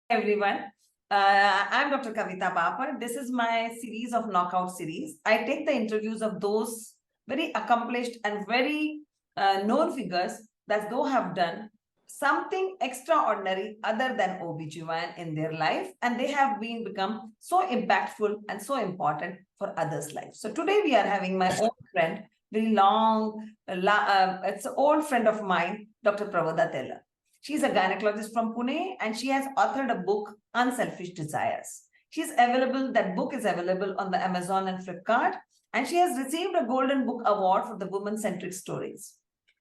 Everyone. I'm Dr. Kawita Bapat. This is my series of knockout series. I take the interviews of those very accomplished and very known figures that though have done something extraordinary other than OBGYN in their life, and they have become so impactful and so important for others' lives. So today we are having my own friend, very long, it's an old friend of mine, Dr. Pravada Telang. She's a gynecologist from Pune and she has authored a book, Unselfish Desires. That book is available on the Amazon and Flipkart, and she has received a Golden Book Award for the woman-centric stories.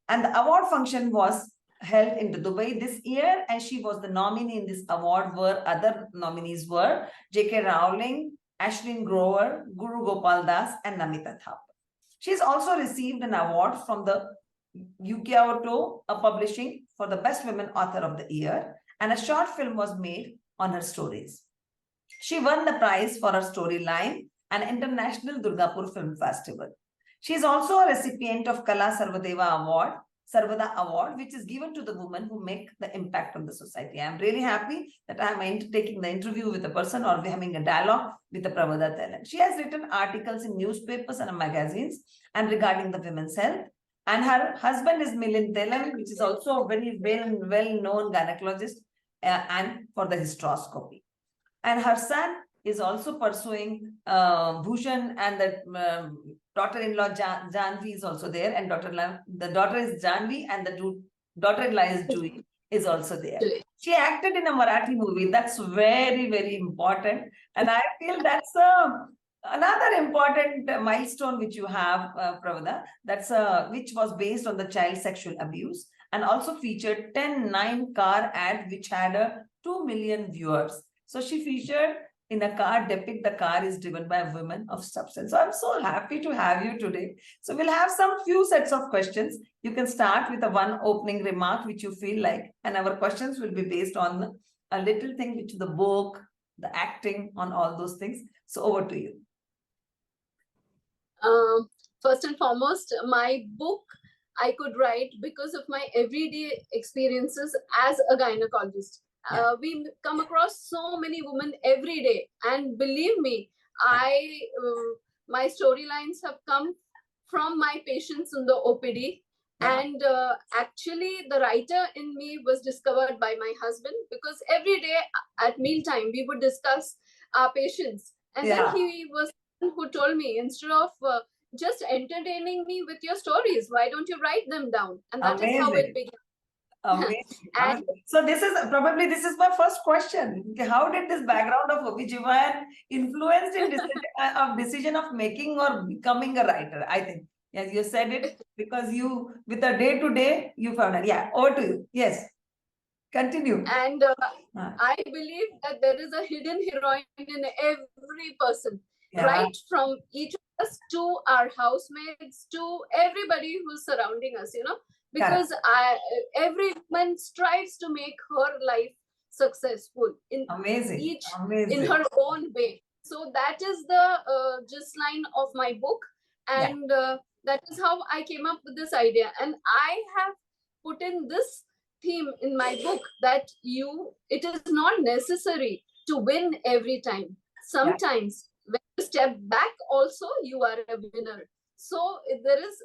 And the award function was held in Dubai this year, and she was the nominee in this award, where other nominees were J.K. Rowling, Ashlyn Grover, Guru Gopal Das, and Namita Thapar. She's also received an award from the Yukiaoto Publishing for the Best Women Author of the Year, and a short film was made on her stories. She won the prize for her storyline at International Durgapur Film Festival. She is also a recipient of Kala Sarvada Award, which is given to the women who make the impact on the society. I am really happy that I am taking the interview with a person, or we're having a dialogue with the Pravada Telang. She has written articles in newspapers and magazines and regarding the women's health. And her husband is Milind Telang, which is also a very well-known gynecologist and for the hysteroscopy. And her son is also pursuing Bhushan, and the daughter-in-law Janvi is also there, and the daughter is Janvi, and the daughter-in-law is Jui is also there. She acted in a Marathi movie. That's very, very important. And I feel that's another important milestone which you have, Pravada, which was based on the child sexual abuse, and also featured 10/9 car ad which had 2 million viewers. So she featured in a car, the car is driven by women of substance. So I'm so happy to have you today. So we'll have some few sets of questions. You can start with one opening remark which you feel like, and our questions will be based on a little thing which the book, the acting, on all those things. So over to you. First and foremost, my book I could write because of my everyday experiences as a gynecologist. We come across so many women every day, and believe me, my storylines have come from my patients in the OPD. And actually, the writer in me was discovered by my husband, because every day at mealtime we would discuss our patients, and then he was who told me, instead of just entertaining me with your stories, why don't you write them down? And that is how it began. And so this is my first question. How did this background of OBGYN influence in decision of making or becoming a writer? I think, yes, you said it, because you, with a day-to-day, you found it. Yeah, over to you. Yes, continue. And I believe that there is a hidden heroine in every person, right from each of us to our housemates to everybody who's surrounding us, because every woman strives to make her life successful in in her own way. So that is the gist line of my book, and that is how I came up with this idea. And I have put in this theme in my book, that it is not necessary to win every time. Sometimes when you step back also, you are a winner. So there is,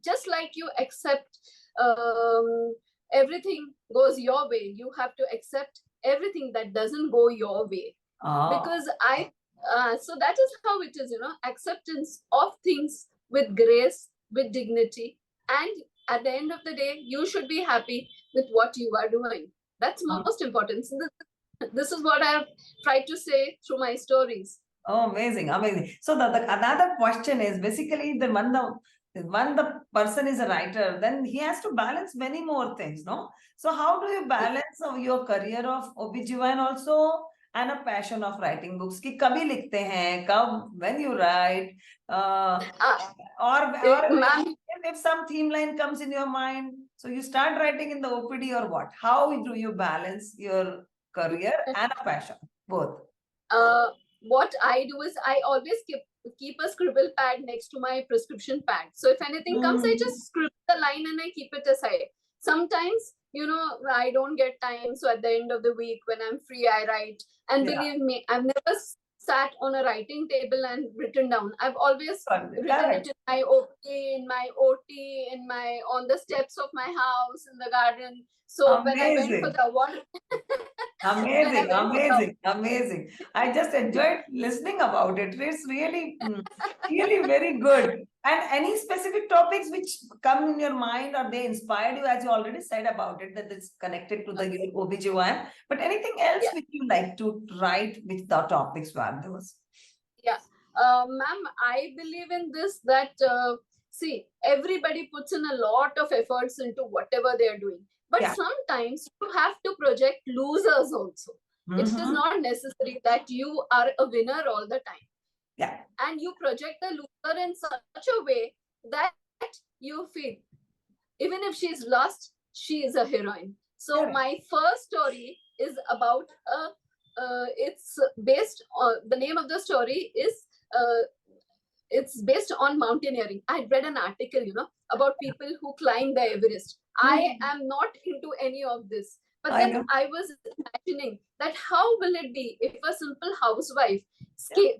just like you accept everything goes your way, you have to accept everything that doesn't go your way. Because so that is how it is, acceptance of things with grace, with dignity, and at the end of the day, you should be happy with what you are doing. That's most important. So this is what I've tried to say through my stories. Oh, amazing, amazing. So another question is basically when the person is a writer, then he has to balance many more things, no? So how do you balance your career of OBGYN also and a passion of writing books? Ki kabhi likhte hain, when you write, or if some theme line comes in your mind, so you start writing in the OPD or what? How do you balance your career and a passion, both? What I do is I always keep a scribble pad next to my prescription pad. So if anything comes, I just scribble the line and I keep it aside. Sometimes I don't get time. So at the end of the week, when I'm free, I write. And believe me, I've never sat on a writing table and written down. I've always written it in my OT, on the steps of my house, in the garden. So when I went for the award, amazing. I just enjoyed listening about it. It's really, really very good. And any specific topics which come in your mind or they inspired you, as you already said about it, that it's connected to the OBGYN. But anything else which you like to write, which the topics were those? Yeah. Ma'am, I believe in this that, see, everybody puts in a lot of efforts into whatever they're doing. But sometimes you have to project losers also. It is not necessary that you are a winner all the time. Yeah. And you project the loser in such a way that you feel, even if she's lost, she is a heroine. So my first story is about it's based on, the name of the story is it's based on mountaineering. I read an article, about people who climb the Everest. I am not into any of this. But then I was imagining that how will it be if a simple housewife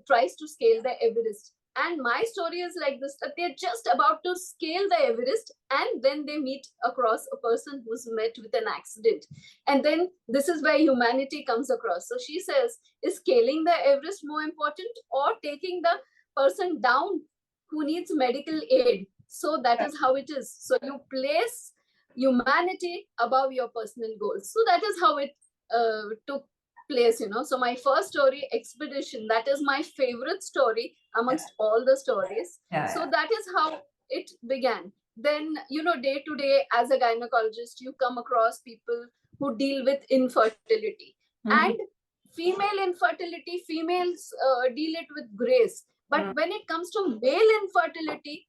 tries to scale the Everest? And my story is like this, that they're just about to scale the Everest and then they meet across a person who's met with an accident. And then this is where humanity comes across. So she says, is scaling the Everest more important or taking the person down who needs medical aid? So that is how it is. So you place humanity above your personal goals. So that is how it took place. So my first story, Expedition, that is my favorite story amongst all the stories. So that is how it began. Then, day to day as a gynecologist, you come across people who deal with infertility. And female infertility, females deal it with grace. But when it comes to male infertility,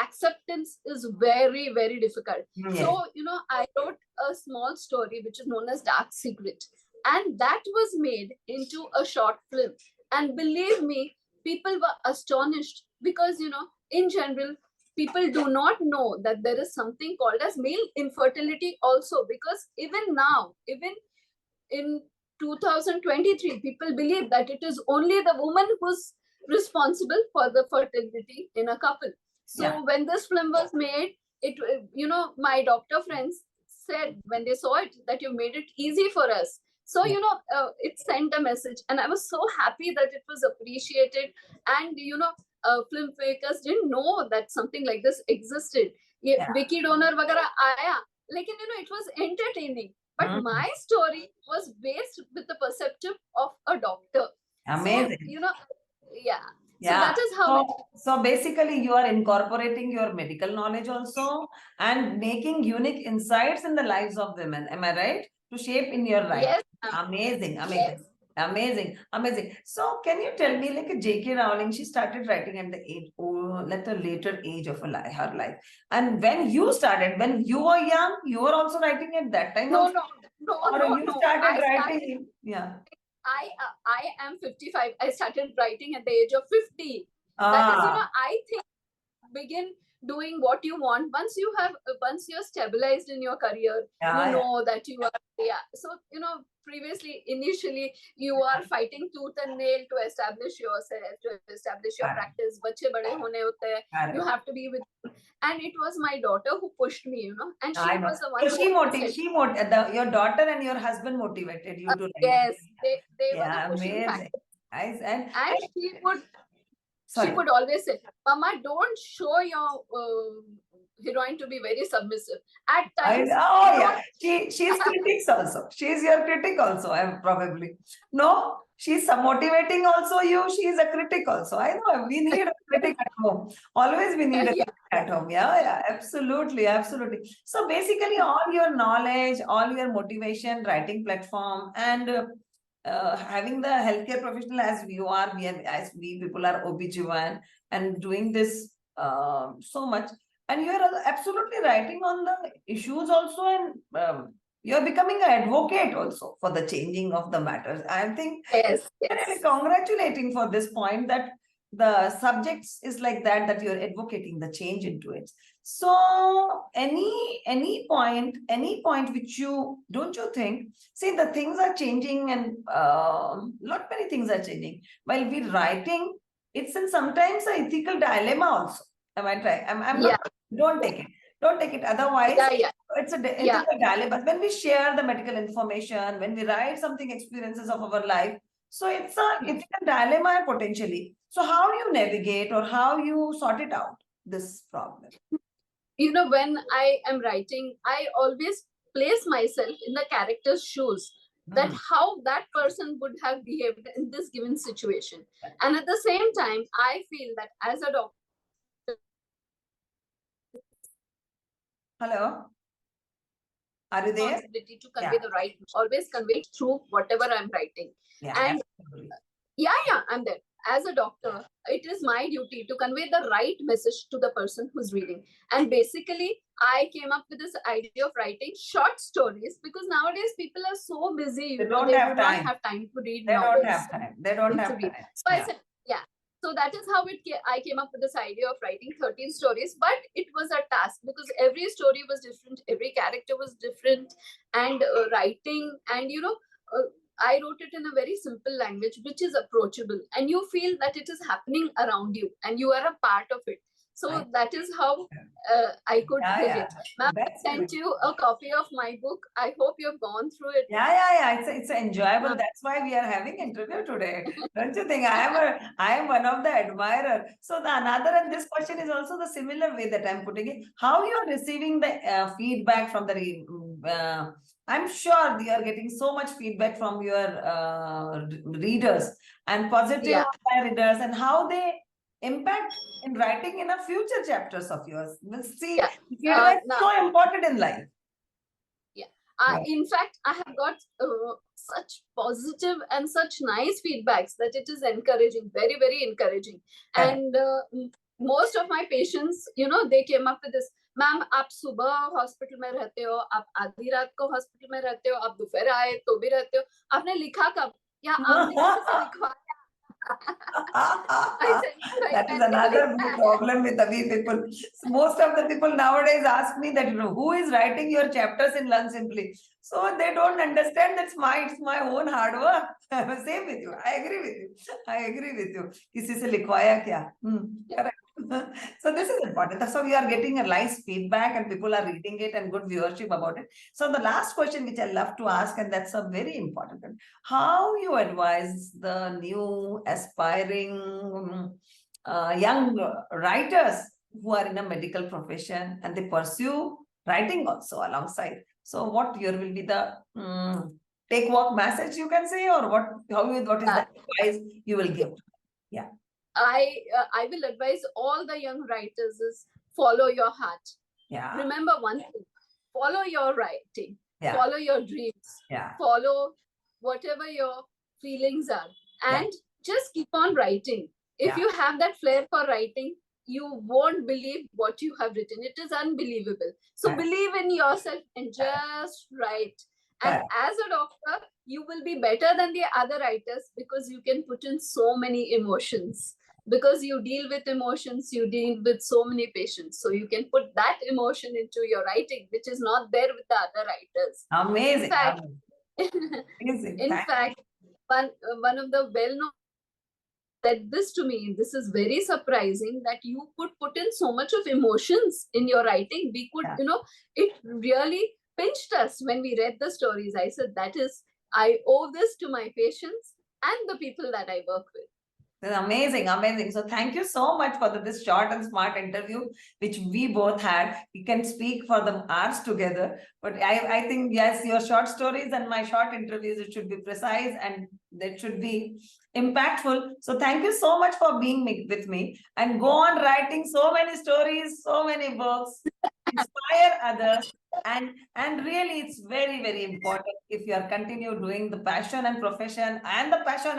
acceptance is very, very difficult. So, I wrote a small story which is known as Dark Secret. And that was made into a short film. And believe me, people were astonished because, in general, people do not know that there is something called as male infertility also. Because even now, even in 2023, people believe that it is only the woman who's responsible for the fertility in a couple. So when this film was made, my doctor friends said when they saw it that you made it easy for us. So, it sent a message and I was so happy that it was appreciated. And, filmmakers didn't know that something like this existed. Wiki donor vagara aaya. Like, it was entertaining. But my story was based with the perspective of a doctor. Amazing. So, so that is how so basically you are incorporating your medical knowledge also and making unique insights in the lives of women. Am I right? To shape in your life. Yes. Amazing. Amazing. So can you tell me, like J.K. Rowling, she started writing at the later age of her life. And when you started, when you were young, you were also writing at that time? No. You started writing? I am 55. I started writing at the age of 50. That is, I think begin doing what you want once you're stabilized in your career. Know that you are so initially you are fighting tooth and nail to establish yourself, to establish your practice. Bache bade hone hote hai. You have to be with them. And it was my daughter who pushed me, and she was the one. So your daughter and your husband motivated you to write. Yes, they were the pushing factor. And she would always say, Mama, don't show your heroine to be very submissive. At times. She's critics also. She's your critic also, probably. No, she's motivating also you. She's a critic also. I know, we need a critic at home. Always we need a critic at home. Absolutely. So basically all your knowledge, all your motivation, writing platform, and having the healthcare professional as we people are OBGYN and doing this so much, and you are absolutely writing on the issues also, and you're becoming an advocate also for the changing of the matters. I think really congratulating for this point that the subjects is like that you're advocating the change into it. So any point which you don't you think, see the things are changing and lot many things are changing. While we're writing, it's in sometimes an ethical dilemma also. Am I right? I'm Yeah. not, don't take it. Don't take it. Otherwise, Yeah. it's a dilemma. When we share the medical information, when we write something experiences of our life, so it's a dilemma potentially. So how do you navigate or how you sort it out, this problem? You know, when I am writing, I always place myself in the character's shoes, that how that person would have behaved in this given situation. And at the same time, I feel that as a doctor, Hello, are you there? Responsibility to convey the right, always convey it through whatever I'm writing. And I'm there. As a doctor, it is my duty to convey the right message to the person who's reading. And basically, I came up with this idea of writing short stories, because nowadays people are so busy. They do not have time to read They novels. don't have time. They don't have time. So I said, so that is how I came up with this idea of writing 13 stories. But it was a task, because every story was different, every character was different, and writing, and I wrote it in a very simple language, which is approachable, and you feel that it is happening around you and you are a part of it. So that is how I could bring it. Ma'am, I sent you a copy of my book. I hope you've gone through it. It's enjoyable. That's why we are having interview today. Don't you think? I am one of the admirer. So the another, and this question is also the similar way that I'm putting it. How you are receiving the feedback from the I'm sure you are getting so much feedback from your readers and positive readers, and how they impact in writing in a future chapters of yours. We'll see. Feedback is so important in life. In fact, I have got such positive and such nice feedbacks that it is encouraging, very, very encouraging. And most of my patients, they came up with this. Ma'am आप सुबह hospital में रहते हो, आप आधी रात को hospital में रहते हो, आप दोपहर आए तो भी रहते हो, आपने लिखा कब, या आपने किसी से लिखवाया? That is another big problem with Avi people. Most of the people nowadays ask me that, who is writing your chapters in Learn Simply? So they don't understand it's my own hard work. Same with you. I agree with you. Kisi se likhwaya kya? Correct. So this is important. So we are getting a nice feedback and people are reading it and good viewership about it. So the last question which I love to ask, and that's a very important one. How you advise the new aspiring young writers who are in a medical profession and they pursue writing also alongside. So what here will be the take walk message you can say, or what is the advice you will give? Yeah. I will advise all the young writers is follow your heart. Yeah. Remember one thing, follow your writing, follow your dreams, follow whatever your feelings are, and just keep on writing. If you have that flair for writing, you won't believe what you have written. It is unbelievable. So believe in yourself and just write. And as a doctor, you will be better than the other writers, because you can put in so many emotions. Because you deal with emotions, you deal with so many patients. So you can put that emotion into your writing, which is not there with the other writers. Amazing. In fact, one of the well-known said this to me. This is very surprising that you could put in so much of emotions in your writing. We could, it really pinched us when we read the stories. I said, I owe this to my patients and the people that I work with. Amazing. So thank you so much for this short and smart interview, which we both had. We can speak for the hours together, but I think, yes, your short stories and my short interviews, it should be precise and that should be impactful. So thank you so much for being with me, and go on writing so many stories, so many books, inspire others. And really, it's very, very important if you are continue doing the passion and profession, and the passion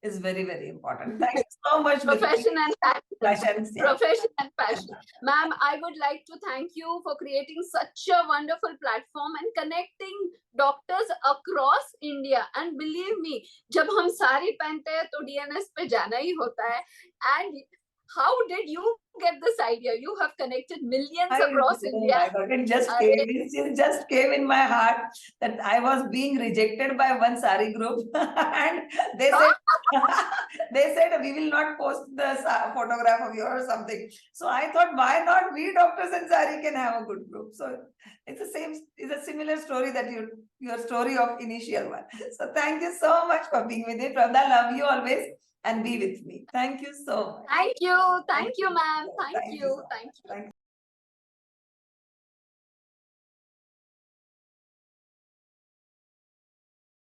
is very, very important. Thank you so much. Profession and passion. Yeah. Profession and passion. Ma'am, I would like to thank you for creating such a wonderful platform and connecting doctors across India. And believe me, जब हम साड़ी पहनते हैं तो DNS पे जाना ही होता है. And how did you get this idea? You have connected millions I across know, India. my God, it just came. It just came in my heart that I was being rejected by one sari group, and they said they said we will not post the photograph of you or something. So I thought, why not we doctors and sari can have a good group? So it's the same. It's a similar story that your story of initial one. So thank you so much for being with me, Pravda. Love you always and be with me. Thank you so much. Thank you, ma'am. Thank you, So thank you. much. Thank you.